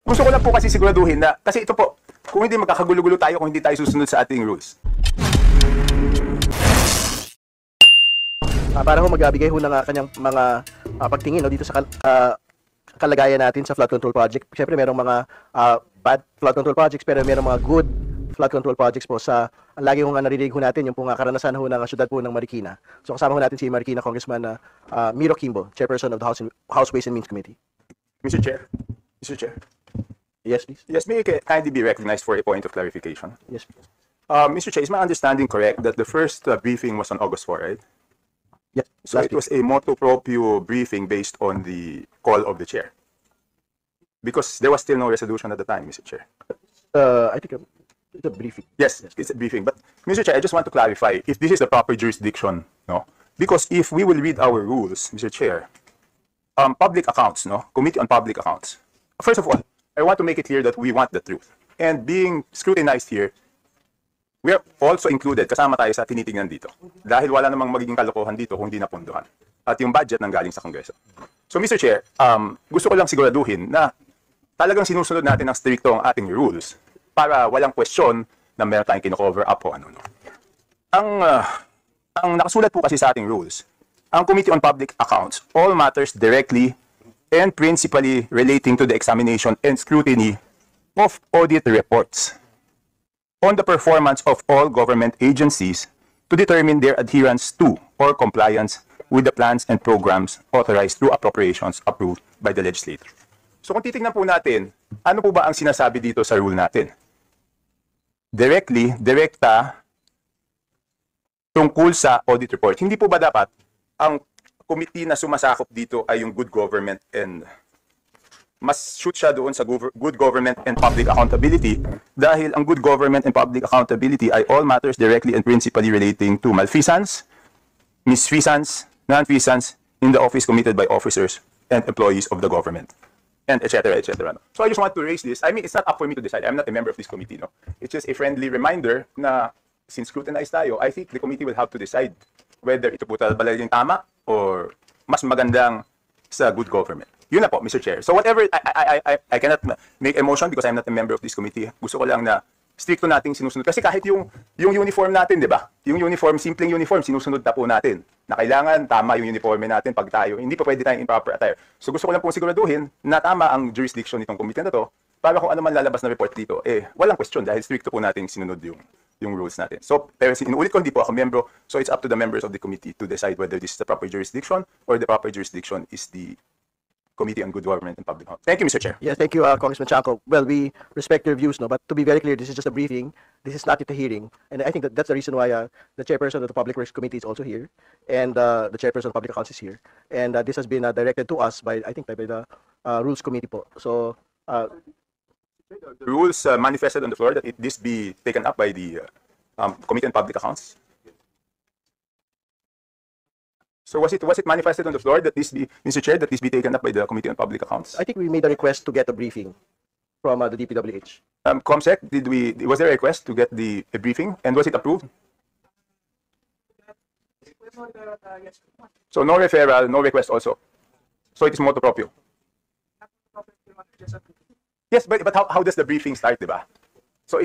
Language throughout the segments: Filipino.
Gusto ko lang po kasi siguraduhin na, kasi ito po, kung hindi magkakagulo-gulo tayo kung hindi tayo susunod sa ating rules. Para ho magbigay ho ng kanyang mga pagtingin no, dito sa kalagayan natin sa flood control project. Siyempre merong mga bad flood control projects pero merong mga good flood control projects po sa lagi ho nga naririnig ho natin yung pong karanasan ho ng syudad po ng Marikina. So kasama ho natin si Marikina Congressman Miro Kimbo, Chairperson of the House Ways and Means Committee. Mr. Chair. Mr. Chair. Yes, please. Yes, may I kindly be recognized for a point of clarification? Yes, please. Mr. Chair, is my understanding correct that the first briefing was on August 4, right? Yes. So it was a motu proprio briefing based on the call of the chair. Because there was still no resolution at the time, Mr. Chair. I think it's a briefing. Yes, it's a briefing. But, Mr. Chair, I just want to clarify if this is the proper jurisdiction, no? Because if we will read our rules, Mr. Chair, public accounts, no? Committee on Public Accounts. First of all, I want to make it clear that we want the truth. And being scrutinized here, we are also included, kasama tayo sa tinitingnan dito. Dahil wala namang magiging kalokohan dito kung hindi napunduhan. At yung budget nang galing sa Kongreso. So, Mr. Chair, gusto ko lang siguraduhin na talagang sinusunod natin ng stricto ang ating rules para walang question na meron tayong kino-cover up o ano. No? Ang nakasulat po kasi sa ating rules, ang Committee on Public Accounts, all matters directly and principally relating to the examination and scrutiny of audit reports on the performance of all government agencies to determine their adherence to or compliance with the plans and programs authorized through appropriations approved by the legislature. So kung titingnan po natin, ano po ba ang sinasabi dito sa rule natin? Directly, direkta, tungkol sa audit report. Hindi po ba dapat ang committee na sumasakop dito ay yung good government and mas shoot siya doon sa good government and public accountability dahil ang good government and public accountability ay all matters directly and principally relating to malfeasance, misfeasance, non-feasance in the office committed by officers and employees of the government, and etc. etc. So I just want to raise this. I mean, it's not up for me to decide. I'm not a member of this committee. No? It's just a friendly reminder na since scrutinized tayo, I think the committee will have to decide whether ito po talagang tama or mas magandang sa good government. Yun na po, Mr. Chair. So whatever, I cannot make a motion because I'm not a member of this committee. Gusto ko lang na stricto nating sinusunod. Kasi kahit yung uniform natin, di ba? Yung uniform, simpleng uniform, sinusunod na po natin. Na kailangan tama yung uniforme natin pag tayo. Hindi pa pwede tayong improper attire. So gusto ko lang pong siguraduhin na tama ang jurisdiction nitong committee na to para kung ano man lalabas na report dito, walang question dahil stricto po nating sinunod yung rules natin. So, pero inuulit ko, hindi po ako membro. So, it's up to the members of the committee to decide whether this is the proper jurisdiction or the proper jurisdiction is the Committee on Good Government and Public Health. Thank you, Mr. Chair. Yes, thank you, Congressman Chanco. Well, we respect your views, no, but to be very clear, this is just a briefing. This is not a hearing, and I think that's the reason why the chairperson of the Public Works Committee is also here, and the chairperson of Public Accounts is here, and this has been directed to us by, I think, by the Rules Committee po. So, the rules manifested on the floor that this be taken up by the Committee on Public Accounts. So was it manifested on the floor that this be, Mr. Chair, that this be taken up by the Committee on Public Accounts? I think we made a request to get a briefing from the DPWH. ComSec, was there a request to get a briefing, and was it approved? So no referral, no request also. So it is motu proprio. Yes, but how does the briefing start, diba? So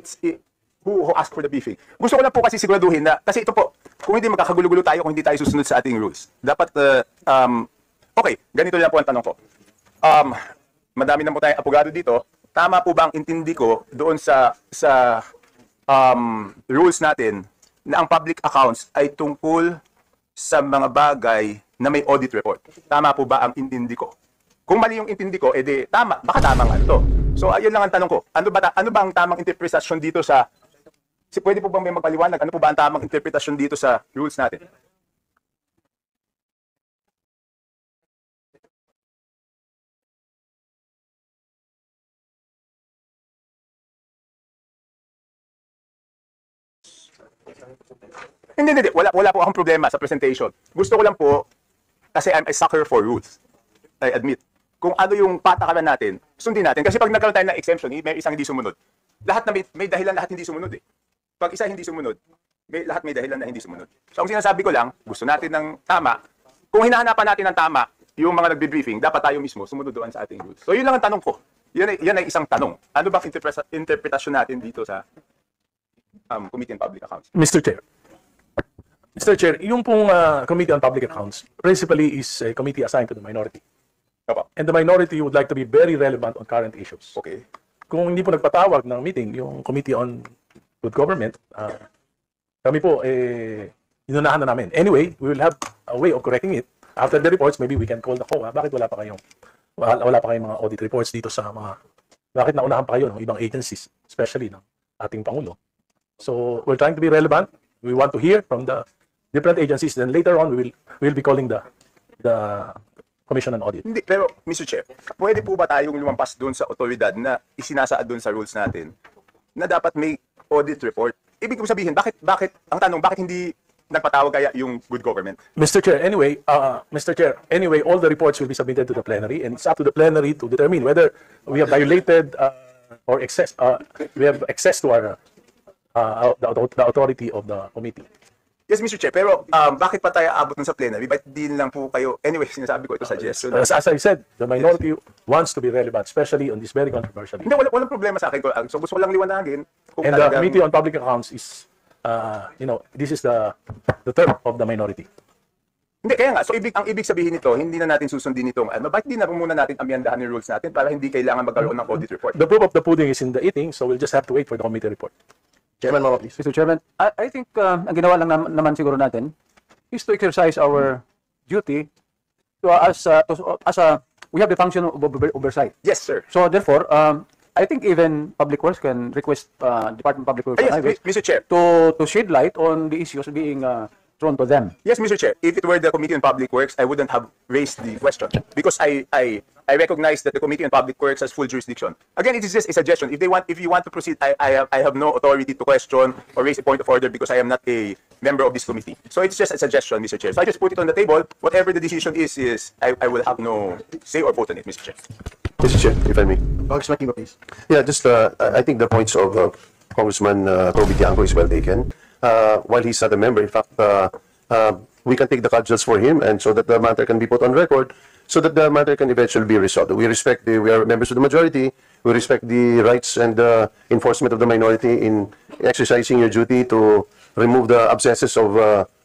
who asked for the briefing? Gusto ko lang po kasi siguraduhin na, kasi ito po, kung hindi magkakagulo-gulo tayo kung hindi tayo susunod sa ating rules. Dapat, okay, ganito lang po ang tanong ko. Madami na po tayong apogado dito. Tama po ba ang intindi ko doon sa rules natin na ang public accounts ay tungkol sa mga bagay na may audit report? Tama po ba ang intindi ko? Kung mali yung intindi ko, edi tama, baka tama nga ito. So ayun lang ang tanong ko. Ano ba ang tamang interpretasyon dito sa pwede po bang may magpaliwanag? Ano po ba ang tamang interpretasyon dito sa rules natin? Hindi. Wala po akong problema sa presentation. Gusto ko lang po, kasi I'm a sucker for rules. I admit. Kung ano yung patakaran natin, sundin natin. Kasi pag nagkaroon tayo ng exemption, may isang hindi sumunod. Lahat na may dahilan, lahat hindi sumunod eh. Pag isa hindi sumunod, lahat may dahilan na hindi sumunod. So ang sinasabi ko lang, gusto natin ng tama. Kung hinahanapan natin ng tama, yung mga nagbe-briefing, dapat tayo mismo sumunod doon sa ating rules. So yun lang ang tanong ko. Yan ay isang tanong. Ano ba interpretasyon natin dito sa Committee on Public Accounts? Mr. Chair, yung pong Committee on Public Accounts principally is a committee assigned to the minority. Opo. And the minority would like to be very relevant on current issues. Okay. Kung hindi po nagpatawag ng meeting yung Committee on Good Government, kami po, inunahan na namin. Anyway, we will have a way of correcting it. After the reports, maybe we can call the COA. Bakit wala pa kayong mga audit reports dito sa bakit naunahan pa kayo ng ibang agencies, especially ng ating Pangulo? So, we're trying to be relevant. We want to hear from the different agencies. Then later on, we will be calling the Commission on Audit. Hindi, pero Mr. Chair, pwede po ba tayong lumampas doon sa otoridad na isinasaad doon sa rules natin na dapat may audit report? Ibig kong sabihin, bakit hindi nagpatawag kaya yung good government? Mr. Chair, anyway, all the reports will be submitted to the plenary, and it's up to the plenary to determine whether we have violated or we have access to the authority of the committee. Yes, Mr. Chair, pero bakit pa tayo abot nun sa plenary? Ba't din lang po kayo? Anyway, sinasabi ko ito suggestion. As I said, the minority wants to be relevant, especially on this very controversial issue. Hindi, walang problema sa akin. So gusto ko lang liwanagin. Kung And the talagang- Committee on Public Accounts is, this is the term of the minority. Hindi, kaya nga. So ang ibig sabihin nito, hindi na natin susundin itong, bakit di na muna natin amyandahan yung rules natin para hindi kailangan magkaroon ng audit report? The proof of the pudding is in the eating, so we'll just have to wait for the committee report. Chairman Mama, please. Mr. Chairman, I think ang ginawa lang naman siguro natin is to exercise our duty to we have the function of oversight. Yes, sir. So therefore, I think even Public Works can request Department of Public Works and Yes, Highways Mr. Chair. to shed light on the issues being thrown to them. Yes, Mr. Chair. If it were the Committee on Public Works, I wouldn't have raised the question because I recognize that the Committee on Public Works has full jurisdiction. Again, it is just a suggestion. If you want to proceed, I have no authority to question or raise a point of order because I am not a member of this committee. So it's just a suggestion, Mr. Chair. So I just put it on the table. Whatever the decision is I will have no say or vote on it, Mr. Chair. Mr. Chair, if I may. Congressman Kimbo, please. Yeah, just I think the points of Congressman Toby Tiangco is well taken. While he's not a member, in fact, we can take the cudgels for him, and so that the matter can be put on record, so that the matter can eventually be resolved. We are members of the majority. We respect the rights and enforcement of the minority in exercising your duty to remove the abscesses of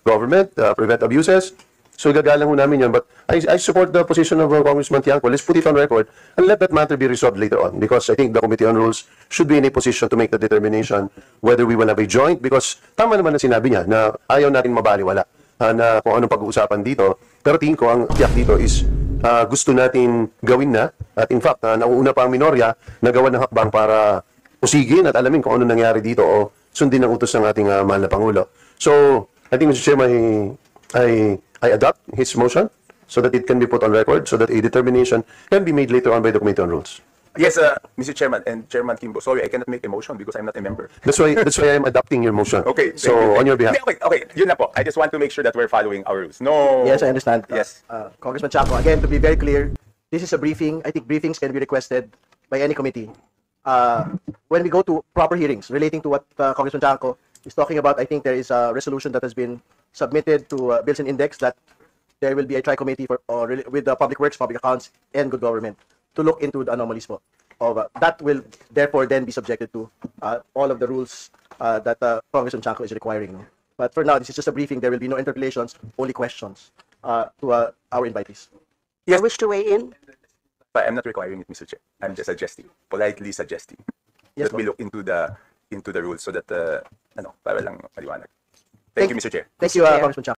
government, prevent abuses. So gagalang ho namin yun. But I support the position of Congressman Tiangco. Let's put it on record and let that matter be resolved later on. Because I think the Committee on Rules should be in a position to make the determination whether we will have a joint. Because tama naman na sinabi niya na ayaw natin mabaliwala na kung anong pag-uusapan dito. Pero tingin ko ang tiyak dito is gusto natin gawin na. At in fact, nauuna pa ang minorya na gawa ng hakbang para usigin at alamin kung ano nangyari dito o sundin ang utos ng ating mahal na Pangulo. So, I think, Mr. Chair, I adopt his motion so that it can be put on record, so that a determination can be made later on by the Committee on Rules. Yes, Mr. Chairman and Chairman Kimbo. Sorry, I cannot make a motion because I'm not a member. That's why I'm adopting your motion. Okay. So, thank you. on your behalf. Okay. Yun na po. I just want to make sure that we're following our rules. No. Yes, I understand. Yes. Congressman Chaco, again, to be very clear, this is a briefing. I think briefings can be requested by any committee. When we go to proper hearings relating to what Congressman Chaco is talking about, I think there is a resolution that has been submitted to Bills and Index that there will be a tri-committee with the Public Works, Public Accounts, and Good Government to look into the anomalies po. That will therefore then be subjected to all of the rules that Congressman Chaco is requiring. No? But for now, this is just a briefing. There will be no interpellations, only questions to our invitees. Yes. I wish to weigh in. But I'm not requiring it, Mr. Chair. I'm just suggesting, politely suggesting Yes, that we ma'am. look into the rules so that para lang maliwanag. Thank you, Mr. Chair. Thank you, Chair. Congressman Chaco.